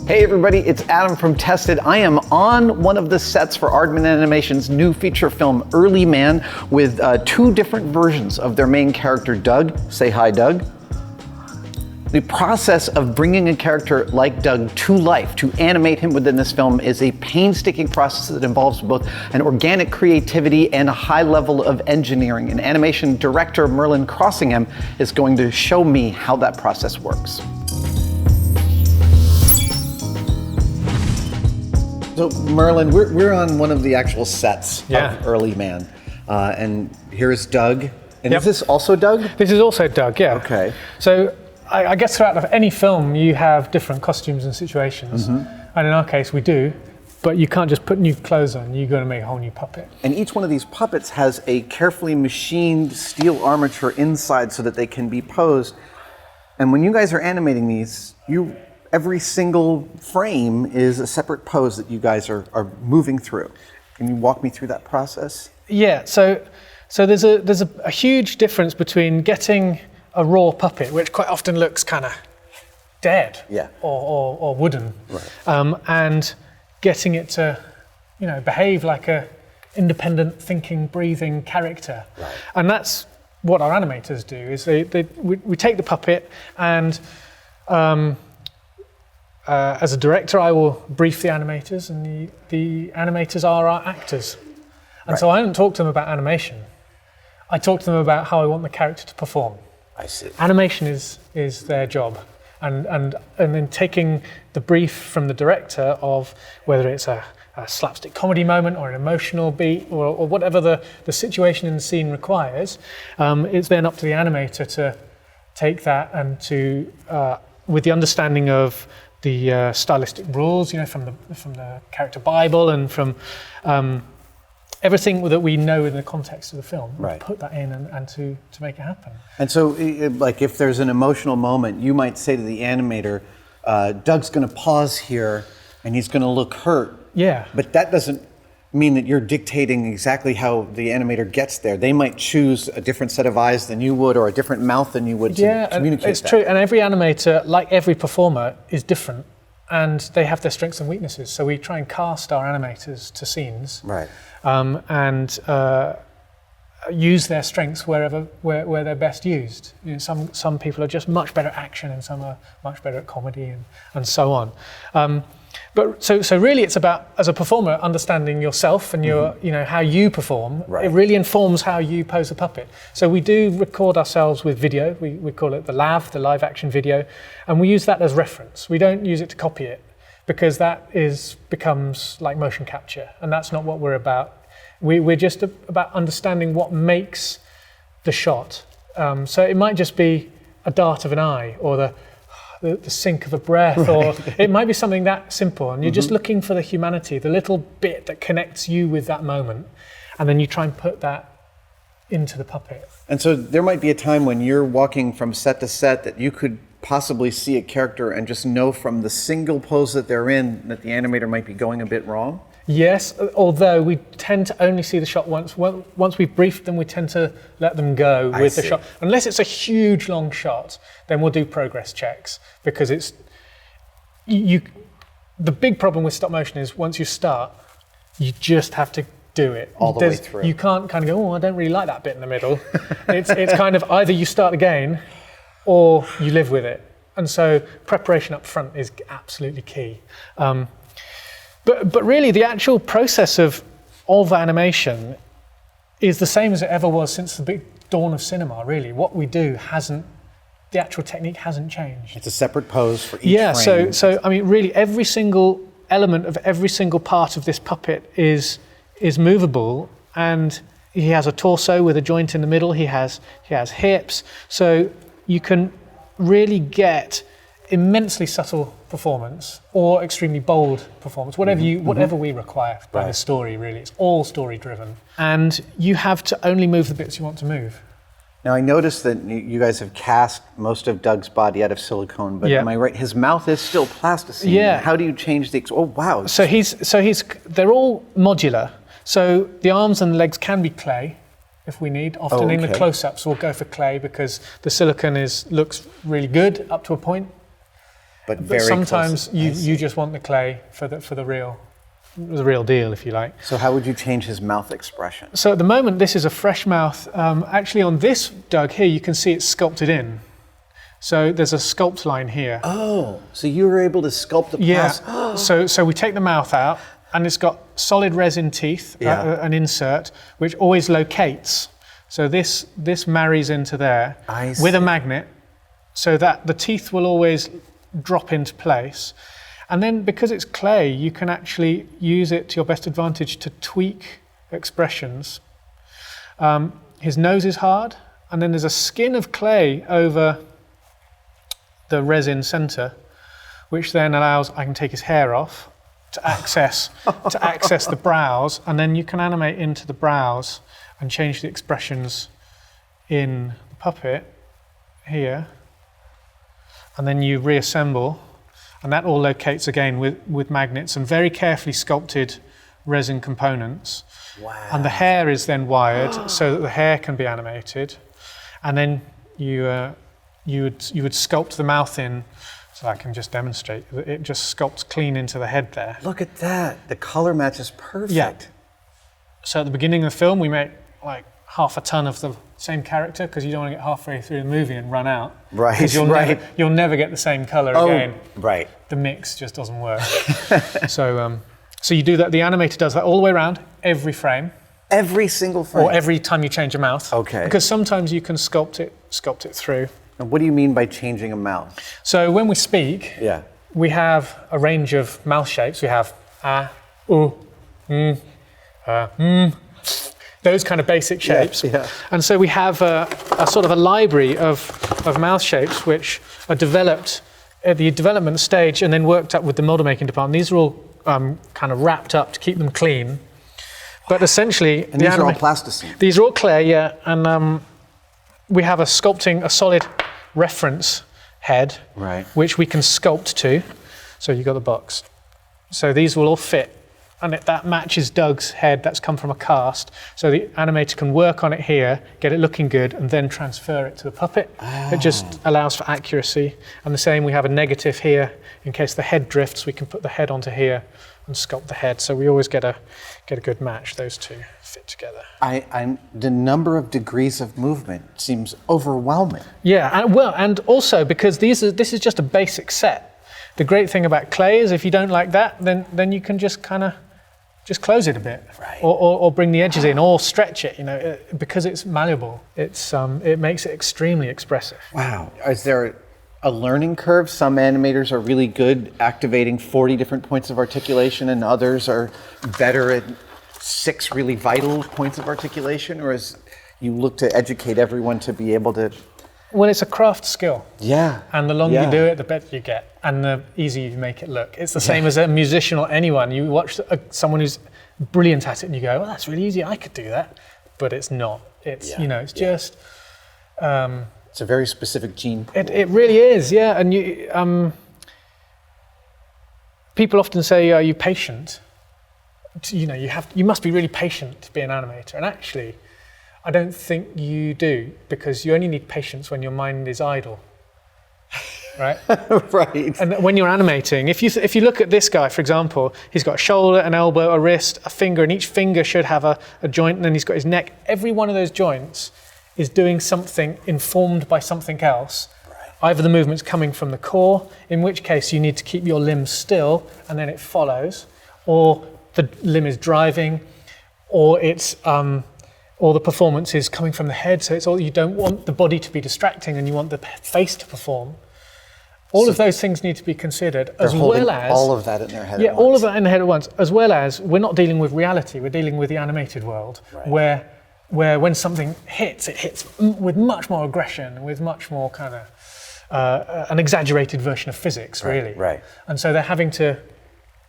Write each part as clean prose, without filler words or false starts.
Hey everybody, it's Adam from Tested. I am on one of the sets for Aardman Animations' new feature film, Early Man, with two different versions of their main character, Doug. Say hi, Doug. The process of bringing a character like Doug to life, to animate him within this film, is a painstaking process that involves both an organic creativity and a high level of engineering. And animation director Merlin Crossingham is going to show me how that process works. So Merlin, we're on one of the actual sets of Early Man. And here's Doug. And is this also Doug? This is also Doug, yeah. Okay. So I guess throughout any film you have different costumes and situations. And in our case we do, but you can't just put new clothes on, you've got to make a whole new puppet. And each one of these puppets has a carefully machined steel armature inside so that they can be posed. And when you guys are animating these, every single frame is a separate pose that you guys are moving through. Can you walk me through that process? Yeah, so there's a huge difference between getting a raw puppet, which quite often looks kind of dead or wooden, and getting it to behave like a independent, thinking, breathing character. Right. And that's what our animators do, is we take the puppet and as a director, I will brief the animators, and the animators are our actors. And so I don't talk to them about animation. I talk to them about how I want the character to perform. I see. Animation is their job. And then taking the brief from the director of whether it's a slapstick comedy moment or an emotional beat or whatever the situation in the scene requires, it's then up to the animator to take that and to, with the understanding of the stylistic rules, from the character Bible and from everything that we know in the context of the film, put that in and to make it happen. And so, like, if there's an emotional moment, you might say to the animator, Doug's going to pause here and he's going to look hurt. Yeah. But that doesn't mean that you're dictating exactly how the animator gets there. They might choose a different set of eyes than you would, or a different mouth than you would to communicate it's true. And every animator, like every performer, is different, and they have their strengths and weaknesses. So we try and cast our animators to scenes, and use their strengths where they're best used. Some people are just much better at action, and some are much better at comedy, and so on. But so really, it's about, as a performer, understanding yourself and your how you perform. It really informs how you pose a puppet. So we do record ourselves with video. We call it the LAV, the live action video, and we use that as reference. We don't use it to copy it, because that becomes like motion capture, and that's not what we're about. We're just about understanding what makes the shot. So it might just be a dart of an eye, or the sink of a breath, or it might be something that simple, and you're just looking for the humanity, the little bit that connects you with that moment, and then you try and put that into the puppet. And so there might be a time when you're walking from set to set that you could possibly see a character and just know from the single pose that they're in that the animator might be going a bit wrong? Yes, although we tend to only see the shot once. Once we've briefed them, we tend to let them go with the shot. Unless it's a huge, long shot, then we'll do progress checks, because it's the big problem with stop motion is once you start, you just have to do it all the way through. You can't kind of go, I don't really like that bit in the middle. It's kind of either you start again or you live with it. And so preparation up front is absolutely key. But really, the actual process of animation is the same as it ever was since the big dawn of cinema, really. What we do the actual technique hasn't changed. It's a separate pose for each frame. So I mean, really, every single element of every single part of this puppet is movable, and he has a torso with a joint in the middle, he has hips, so you can really get immensely subtle performance or extremely bold performance, whatever we require by the story, really. It's all story driven. And you have to only move the bits you want to move. Now, I noticed that you guys have cast most of Doug's body out of silicone, but am I right? His mouth is still plasticine. Yeah. How do you change the... Oh, wow. So they're all modular. So the arms and the legs can be clay if we need. Often in the close-ups we'll go for clay because the silicone looks really good up to a point. But very sometimes close. you just want the clay for the real deal, if you like. So how would you change his mouth expression? So at the moment, this is a fresh mouth. Actually, on this Doug here, you can see it's sculpted in. So there's a sculpt line here. Oh, so you were able to sculpt the plastic. Yeah. So we take the mouth out, and it's got solid resin teeth, an insert, which always locates. So this marries into there with a magnet, so that the teeth will always drop into place. And then because it's clay, you can actually use it to your best advantage to tweak expressions. His nose is hard, and then there's a skin of clay over the resin center, which then allows, I can take his hair off to access the brows, and then you can animate into the brows and change the expressions in the puppet here. And then you reassemble, and that all locates again with magnets and very carefully sculpted resin components. Wow. And the hair is then wired so that the hair can be animated. And then you would sculpt the mouth in, so I can just demonstrate. It just sculpts clean into the head there. Look at that. The color match is perfect. Yeah. So at the beginning of the film, we make like half a ton of the same character, because you don't want to get halfway through the movie and run out. Right, 'Cause you'll never get the same color again. Right. The mix just doesn't work. So you do that, the animator does that all the way around, every frame. Every single frame? Or every time you change a mouth. Okay. Because sometimes you can sculpt it through. And what do you mean by changing a mouth? So when we speak, Yeah. we have a range of mouth shapes. We have those kind of basic shapes. Yeah. And so we have a sort of a library of mouth shapes which are developed at the development stage and then worked up with the model making department. These are all kind of wrapped up to keep them clean. But essentially, and these are all plasticine. These are all clay, yeah. And we have a solid reference head, right, which we can sculpt to. So you got the box. So these will all fit, and that matches Doug's head that's come from a cast. So the animator can work on it here, get it looking good, and then transfer it to the puppet. Oh. It just allows for accuracy. And the same, we have a negative here in case the head drifts. We can put the head onto here and sculpt the head. So we always get a good match. Those two fit together. The number of degrees of movement seems overwhelming. Yeah, and also because this is just a basic set. The great thing about clay is if you don't like that, then you can just kind of just close it a bit, right, or bring the edges in, or stretch it. Because it's malleable. It makes it extremely expressive. Wow. Is there a learning curve? Some animators are really good activating 40 different points of articulation, and others are better at 6 really vital points of articulation, or is you look to educate everyone to be able to? Well, it's a craft skill. Yeah. And the longer you do it, the better you get, and the easier you make it look. It's the same as a musician or anyone. You watch someone who's brilliant at it, and you go, "Oh, that's really easy. I could do that," but it's not. It's it's just. It's a very specific gene pool. It really is, yeah. And people often say, "Are you patient?" You must be really patient to be an animator. And actually, I don't think you do, because you only need patience when your mind is idle, right? Right. And when you're animating, if you look at this guy, for example, he's got a shoulder, an elbow, a wrist, a finger, and each finger should have a joint, and then he's got his neck. Every one of those joints is doing something informed by something else. Right. Either the movement's coming from the core, in which case you need to keep your limbs still, and then it follows, or the limb is driving, or it's or the performance is coming from the head. So it's all, you don't want the body to be distracting, and you want the face to perform. All of those things need to be considered, as well as all of that in their head. Yeah, all of that in their head at once, as well as we're not dealing with reality. We're dealing with the animated world, right, where when something hits, it hits with much more aggression, with much more kind of an exaggerated version of physics, really. Right. And so they're having to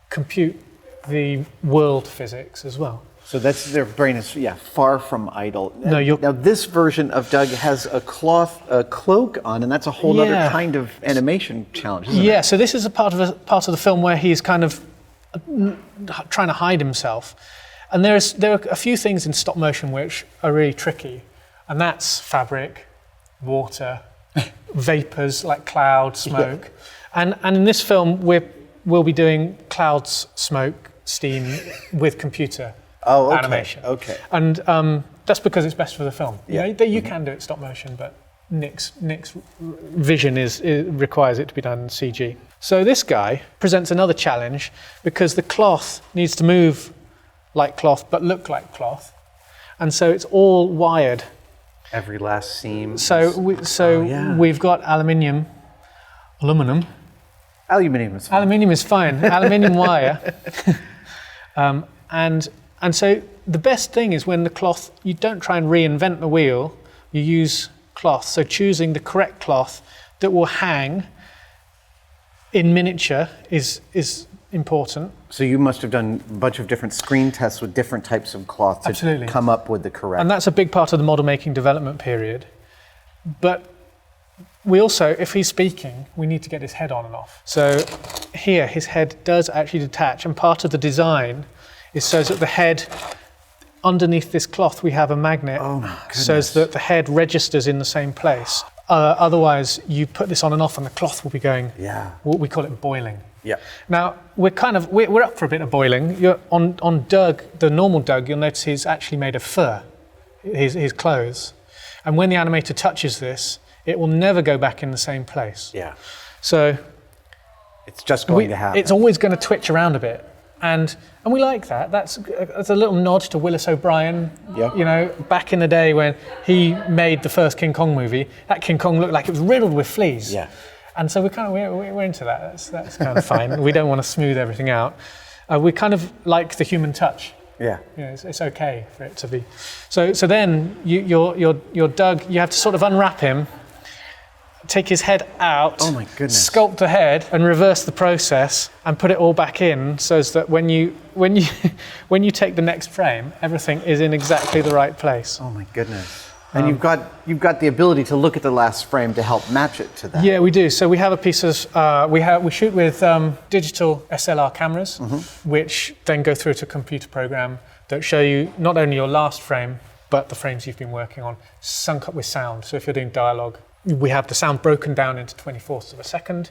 compute the world physics as well. So their brain is far from idle. No, now this version of Doug has a cloak on, and that's a whole other kind of animation challenge, isn't it? So this is a part of the film where he's kind of trying to hide himself. And there are a few things in stop motion which are really tricky, and that's fabric, water, vapors like cloud, smoke, And in this film, we'll be doing clouds, smoke, steam with computer animation. Okay. And that's because it's best for the film. Yeah. You can do it stop motion, but Nick's vision requires it to be done in CG. So this guy presents another challenge because the cloth needs to move like cloth but look like cloth, and so it's all wired. Every last seam. We've got aluminum. Aluminum is fine. Aluminium is fine. Aluminium wire. And so the best thing is when the cloth, you don't try and reinvent the wheel, you use cloth. So choosing the correct cloth that will hang in miniature is important. So you must have done a bunch of different screen tests with different types of cloth to Absolutely. come up with the correct. And that's a big part of the model making development period. But we also, if he's speaking, we need to get his head on and off. So here, his head does actually detach, and part of the design is so that the head, underneath this cloth, we have a magnet, so that the head registers in the same place. Otherwise, you put this on and off, and the cloth will be going. Yeah. We call it boiling. Yeah. Now we're up for a bit of boiling. On Doug, the normal Doug, you'll notice he's actually made of fur, his clothes, and when the animator touches this, it will never go back in the same place. Yeah. So it's just going to happen. It's always going to twitch around a bit, and we like that. That's a little nod to Willis O'Brien. Yeah. You know, back in the day when he made the first King Kong movie, that King Kong looked like it was riddled with fleas. Yeah. And so we're into that. That's kind of fine. We don't want to smooth everything out. We kind of like the human touch. Yeah. You know, it's okay for it to be. So then your Doug, you have to sort of unwrap him, take his head out. Oh my goodness. Sculpt the head and reverse the process and put it all back in, so that when you take the next frame, everything is in exactly the right place. Oh my goodness. And you've got the ability to look at the last frame to help match it to that. Yeah, we do. So we have a piece of we shoot with digital SLR cameras, which then go through to a computer program that show you not only your last frame, but the frames you've been working on, sunk up with sound. So if you're doing dialogue, we have the sound broken down into 24ths of a second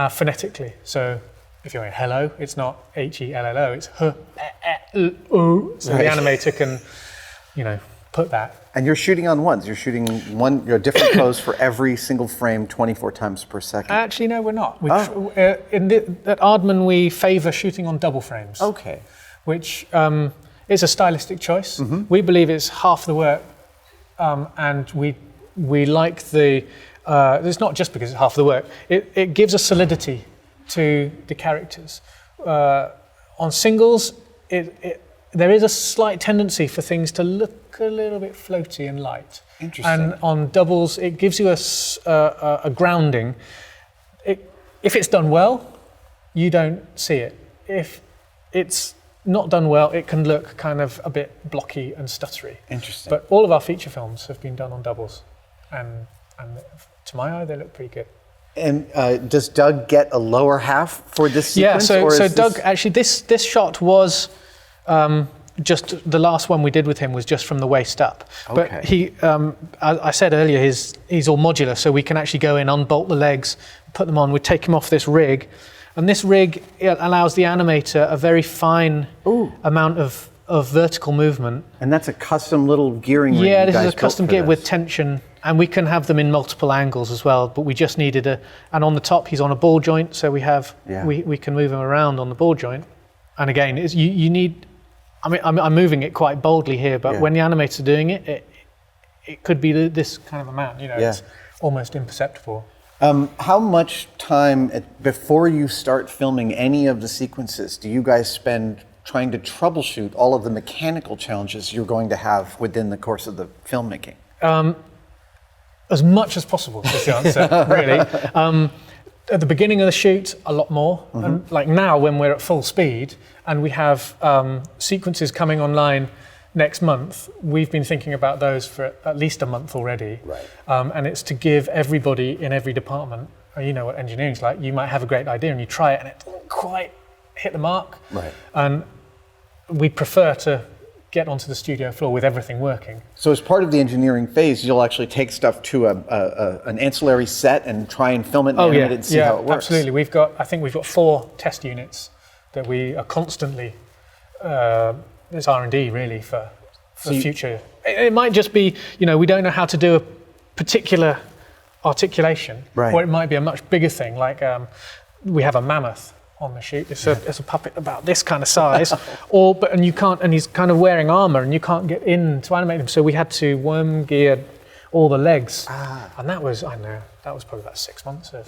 phonetically. So if you're in hello, it's not HELLO, it's H-E-L-L-O. So the animator can, put that. And you're shooting on ones. You're shooting your different pose for every single frame 24 times per second. Actually, no, we're not. At Aardman, we favour shooting on double frames. Okay. Which is a stylistic choice. We believe it's half the work, and we like the. It's not just because it's half the work. It gives a solidity to the characters. On singles, there is a slight tendency for things to look a little bit floaty and light. Interesting. And on doubles, it gives you a grounding. If it's done well, you don't see it. If it's not done well, it can look kind of a bit blocky and stuttery. Interesting. But all of our feature films have been done on doubles, and to my eye, they look pretty good. And does Doug get a lower half for this sequence? Yeah, so Doug, actually, this shot was just the last one we did with him was just from the waist up. Okay. But he, I said earlier, he's all modular, so we can actually go in, unbolt the legs, put them on. We take him off this rig, and this rig allows the animator a very fine amount of vertical movement. And that's a custom little gearing rig. Yeah, this is a custom gear with tension, and we can have them in multiple angles as well. But we just needed and on the top he's on a ball joint, so we can move him around on the ball joint. And again, you need. I mean, I'm moving it quite boldly here, but when the animator's doing it could be this kind of amount. It's almost imperceptible. How much time before you start filming any of the sequences do you guys spend trying to troubleshoot all of the mechanical challenges you're going to have within the course of the filmmaking? As much as possible is the answer, really. At the beginning of the shoot, a lot more. And like now, when we're at full speed and we have sequences coming online next month, we've been thinking about those for at least a month already. Right. And it's to give everybody in every department, you know what engineering's like, you might have a great idea and you try it and it doesn't quite hit the mark. Right. And we'd prefer to get onto the studio floor with everything working. So as part of the engineering phase, you'll actually take stuff to an ancillary set and try and film it and animate it and see how it works. Absolutely. I think we've got 4 test units that we are constantly, it's R&D really for future. It might just be, we don't know how to do a particular articulation, or it might be a much bigger thing, like we have a mammoth on the shoot. It's a puppet about this kind of size, and he's kind of wearing armor, and you can't get in to animate him. So we had to worm gear all the legs, and that was probably about 6 months of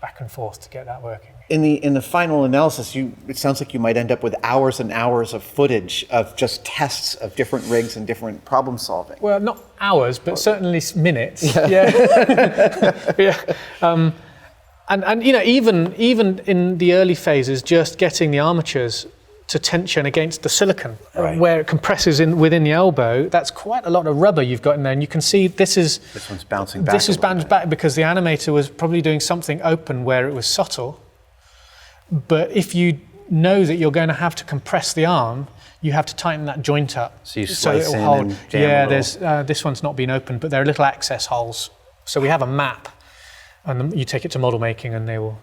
back and forth to get that working. In the final analysis, it sounds like you might end up with hours and hours of footage of just tests of different rigs and different problem solving. Well, not hours, but certainly minutes. Yeah. And even in the early phases, just getting the armatures to tension against the silicon, where it compresses within the elbow, that's quite a lot of rubber you've got in there. And you can see this one's bouncing back. This is bounced back because the animator was probably doing something open where it was subtle. But if you know that you're going to have to compress the arm, you have to tighten that joint up. So you slice in and jam Yeah, there's this one's not been opened, but there are little access holes. So we have a map. And you take it to model making, and they will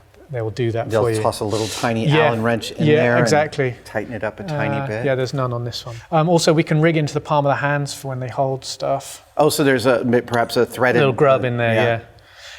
do that for you. They'll toss a little tiny Allen wrench in there, exactly. And tighten it up a tiny bit. Yeah, there's none on this one. Also, we can rig into the palm of the hands for when they hold stuff. Oh, so there's perhaps a threaded little grub in there, yeah.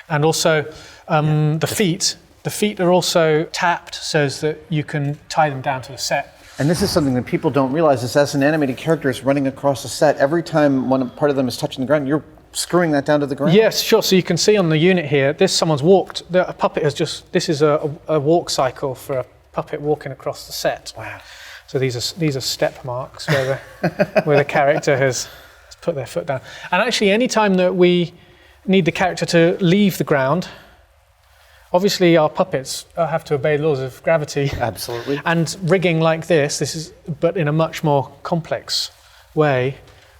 And also the feet. The feet are also tapped so that you can tie them down to the set. And this is something that people don't realize is as an animated character is running across a set, every time one part of them is touching the ground, you're screwing that down to the ground? Yes, sure. So you can see on the unit here, someone's walked. A puppet has this is a walk cycle for a puppet walking across the set. Wow. So these are step marks where the character has put their foot down. And actually, any time that we need the character to leave the ground, obviously our puppets have to obey the laws of gravity. Absolutely. And rigging like this but in a much more complex way,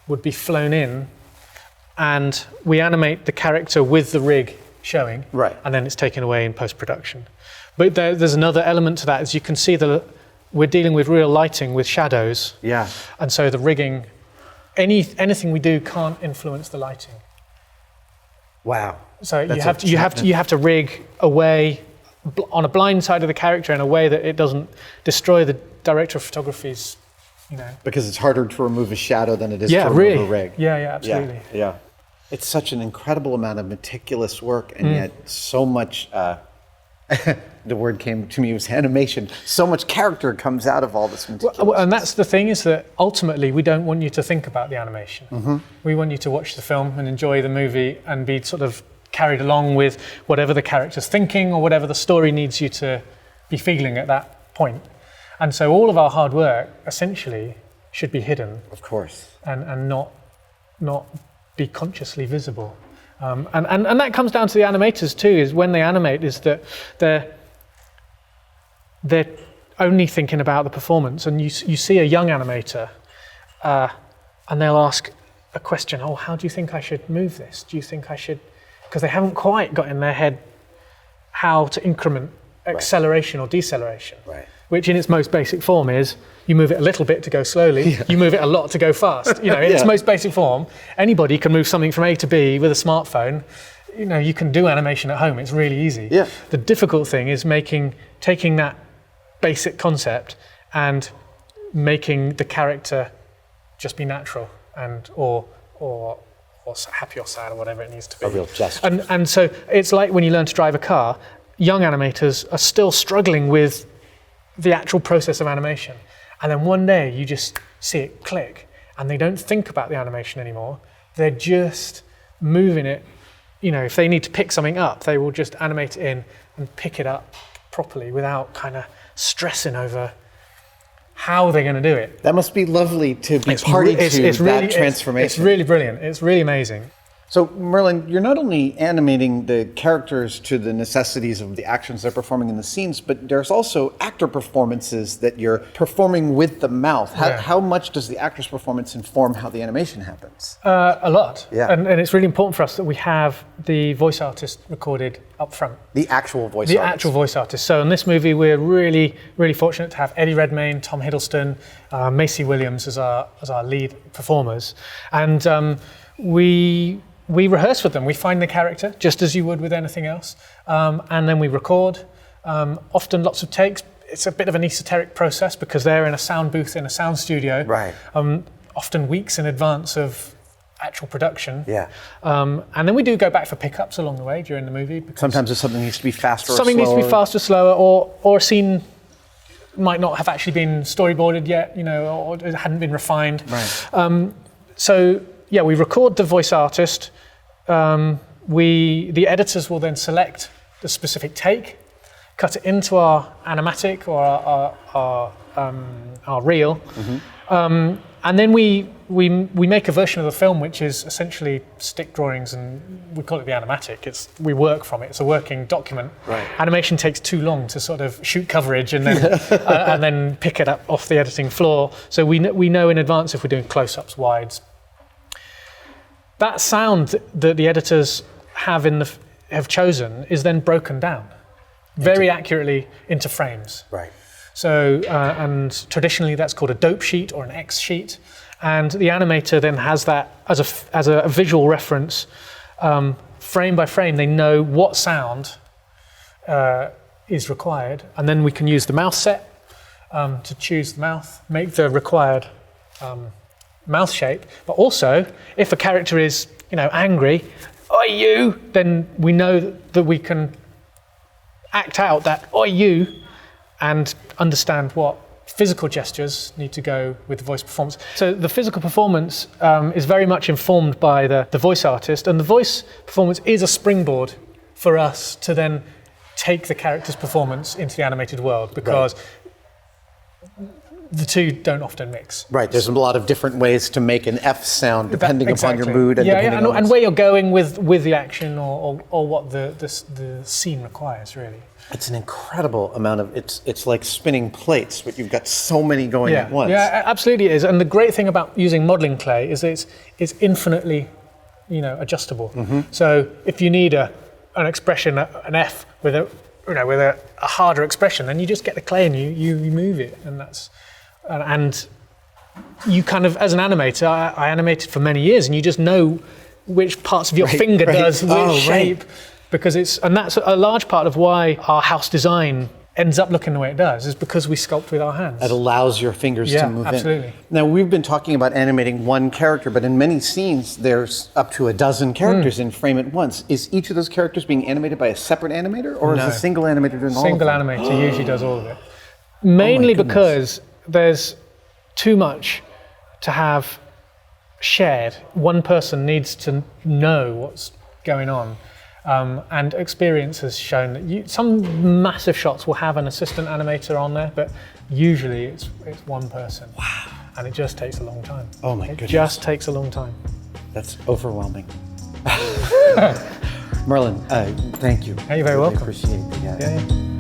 would be flown in. And we animate the character with the rig showing, and then it's taken away in post-production. But there's another element to that, as you can see that we're dealing with real lighting with shadows. Yeah. And so the rigging, anything we do can't influence the lighting. Wow. So you have to rig away on a blind side of the character in a way that it doesn't destroy the director of photography's. Because it's harder to remove a shadow than it is to remove a rig. Yeah, absolutely. Yeah. It's such an incredible amount of meticulous work, and yet so much, the word came to me was animation, so much character comes out of all this meticulous. Well, and that's the thing, is that ultimately we don't want you to think about the animation. Mm-hmm. We want you to watch the film and enjoy the movie and be sort of carried along with whatever the character's thinking or whatever the story needs you to be feeling at that point. And so all of our hard work essentially should be hidden. Of course. And not be consciously visible. And that comes down to the animators too, is when they animate, is that they're only thinking about the performance. And you see a young animator and they'll ask a question, how do you think I should move this? Do you think I should? Because they haven't quite got in their head how to increment acceleration or deceleration. Right. Which in its most basic form is, you move it a little bit to go slowly, you move it a lot to go fast. In its most basic form, anybody can move something from A to B with a smartphone. You can do animation at home, it's really easy. Yeah. The difficult thing is taking that basic concept and making the character just be natural or happy or sad or whatever it needs to be. A real gesture. And so it's like when you learn to drive a car, young animators are still struggling with the actual process of animation. And then one day you just see it click and they don't think about the animation anymore. They're just moving it. If they need to pick something up, they will just animate it in and pick it up properly without kind of stressing over how they're going to do it. That must be lovely to be party to that transformation. It's really brilliant. It's really amazing. So, Merlin, you're not only animating the characters to the necessities of the actions they're performing in the scenes, but there's also actor performances that you're performing with the mouth. How much does the actor's performance inform how the animation happens? A lot. Yeah. And it's really important for us that we have the voice artist recorded up front. The actual voice artist. The actual voice artist. So in this movie, we're really, really fortunate to have Eddie Redmayne, Tom Hiddleston, Macy Williams as our lead performers. And we rehearse with them. We find the character, just as you would with anything else, and then we record, often lots of takes. It's a bit of an esoteric process because they're in a sound booth in a sound studio, right? Often weeks in advance of actual production. Yeah. And then we do go back for pickups along the way during the movie. Because sometimes if something needs to be faster or slower. Something needs to be faster, slower, or a scene might not have actually been storyboarded yet, or it hadn't been refined. Right. Yeah, we record the voice artist. The editors will then select the specific take, cut it into our animatic or our reel, and then we make a version of the film which is essentially stick drawings, and we call it the animatic. We work from it. It's a working document. Right. Animation takes too long to sort of shoot coverage and then and then pick it up off the editing floor. So we know in advance if we're doing close-ups, wides. That sound that the editors have chosen is then broken down very accurately into frames. Right. So, and traditionally that's called a dope sheet or an X sheet, and the animator then has that as a visual reference, frame by frame. They know what sound is required, and then we can use the mouth set to choose the mouth, make the required mouth shape. But also, if a character is, angry, "Oi you," then we know that we can act out that "Oi you" and understand what physical gestures need to go with the voice performance. So the physical performance is very much informed by the voice artist, and the voice performance is a springboard for us to then take the character's performance into the animated world, because the two don't often mix. Right, there's a lot of different ways to make an F sound depending upon your mood and depending on and where you're going with the action or what the scene requires, really. It's an incredible amount of, it's like spinning plates, but you've got so many going at once. Yeah, absolutely it is. And the great thing about using modeling clay is that it's infinitely, adjustable. Mm-hmm. So if you need an expression, an F with a harder expression, then you just get the clay and you move it, and you kind of, as an animator, I animated for many years, and you just know which parts of your finger does which shape. Right. Because that's a large part of why our house design ends up looking the way it does, is because we sculpt with our hands. It allows your fingers to move absolutely. in. Now, we've been talking about animating one character, but in many scenes, there's up to a dozen characters in frame at once. Is each of those characters being animated by a separate animator, or is a single animator doing all of them? Single animator usually does all of it. Mainly because there's too much to have shared. One person needs to know what's going on. And experience has shown that some massive shots will have an assistant animator on there, but usually it's one person. Wow. And it just takes a long time. Oh my goodness. It just takes a long time. That's overwhelming. Merlin, thank you. You're very welcome. I appreciate it. Yeah.